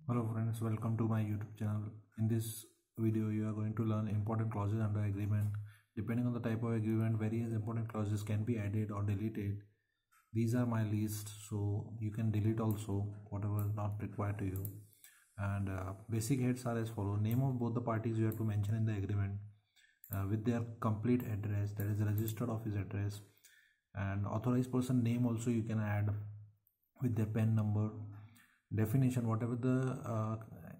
Hello friends, welcome to my YouTube channel. In this video you are going to learn important clauses under agreement. Depending on the type of agreement, various important clauses can be added or deleted. These are my list, so you can delete also whatever is not required to you. And basic heads are as follow. Name of both the parties you have to mention in the agreement with their complete address, that is registered office address, and authorized person name also you can add with their PAN number. Definition, whatever the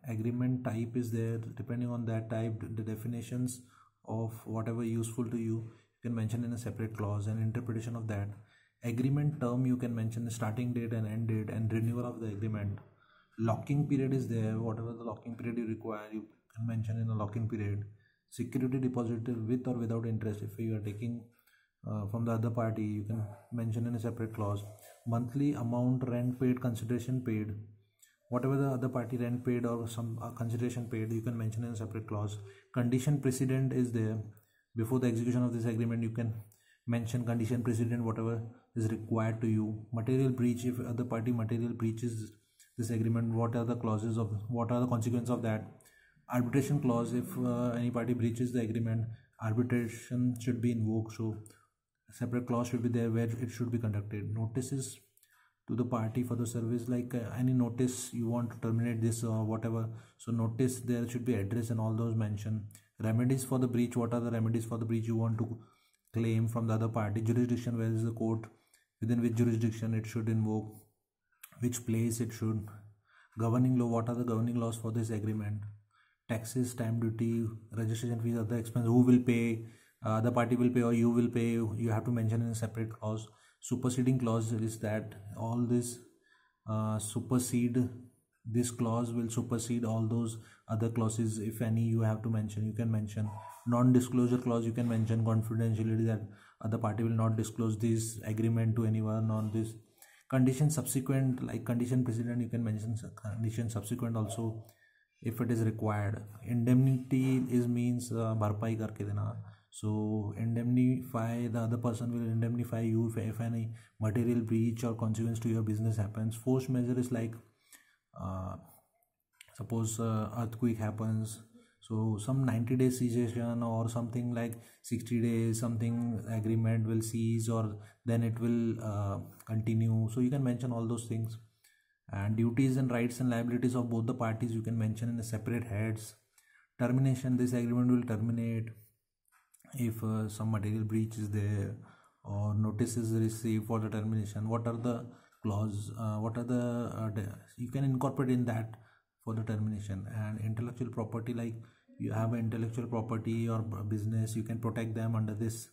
agreement type is there, depending on that type, the definitions of whatever useful to you can mention in a separate clause. And interpretation of that agreement term, you can mention the starting date and end date and renewal of the agreement. Locking period is there, whatever the locking period you require you can mention in a locking period. Security deposit with or without interest, if you are taking from the other party, you can mention in a separate clause. Monthly amount, rent paid, consideration paid, whatever the other party rent paid or some consideration paid, you can mention in a separate clause. Condition precedent is there. Before the execution of this agreement, you can mention condition precedent, whatever is required to you. Material breach, if other party material breaches this agreement, what are the clauses of, what are the consequences of that. Arbitration clause, if any party breaches the agreement, arbitration should be invoked, so a separate clause should be there where it should be conducted. Notices to the party for the service, like any notice you want to terminate this or whatever, so notice there should be address and all those mentioned. Remedies for the breach, what are the remedies for the breach you want to claim from the other party. Jurisdiction, where is the court, within which jurisdiction it should invoke, which place it should. Governing law, what are the governing laws for this agreement. Taxes, stamp duty, registration fees, other expense, who will pay, the party will pay or you will pay, you have to mention in a separate clause. Superseding clause is that all this supersede, this clause will supersede all those other clauses, if any you have to mention, you can mention. Non-disclosure clause, you can mention confidentiality, that other party will not disclose this agreement to anyone on this. Condition subsequent, like condition precedent, you can mention condition subsequent also if it is required. Indemnity is means bharpai karke dena, so indemnify, the other person will indemnify you if any material breach or consequence to your business happens. Force majeure is like suppose earthquake happens, so some 90 days cessation or something, like 60 days something agreement will cease or then it will continue, so you can mention all those things. And duties and rights and liabilities of both the parties you can mention in a separate heads. Termination, this agreement will terminate if some material breach is there or notice is received for the termination. What are the clause, what are the you can incorporate in that for the termination. And intellectual property, like you have intellectual property or business, you can protect them under this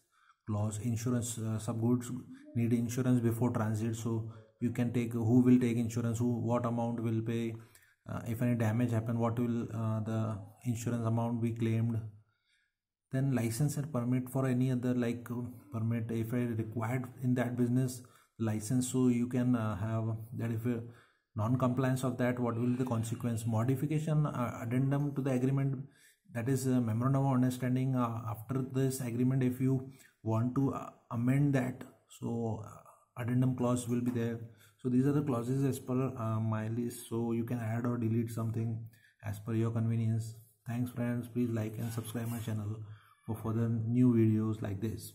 clause. Insurance, some goods need insurance before transit, so you can take, who will take insurance, who, what amount will pay, if any damage happen, what will the insurance amount be claimed. Then license and permit for any other, like permit if I required in that business license, so you can have that. If non-compliance of that, what will be the consequence. Modification, addendum to the agreement, that is a memorandum of understanding after this agreement, if you want to amend that, so addendum clause will be there. So these are the clauses as per my list, so you can add or delete something as per your convenience. Thanks friends, please like and subscribe my channel for further new videos like this.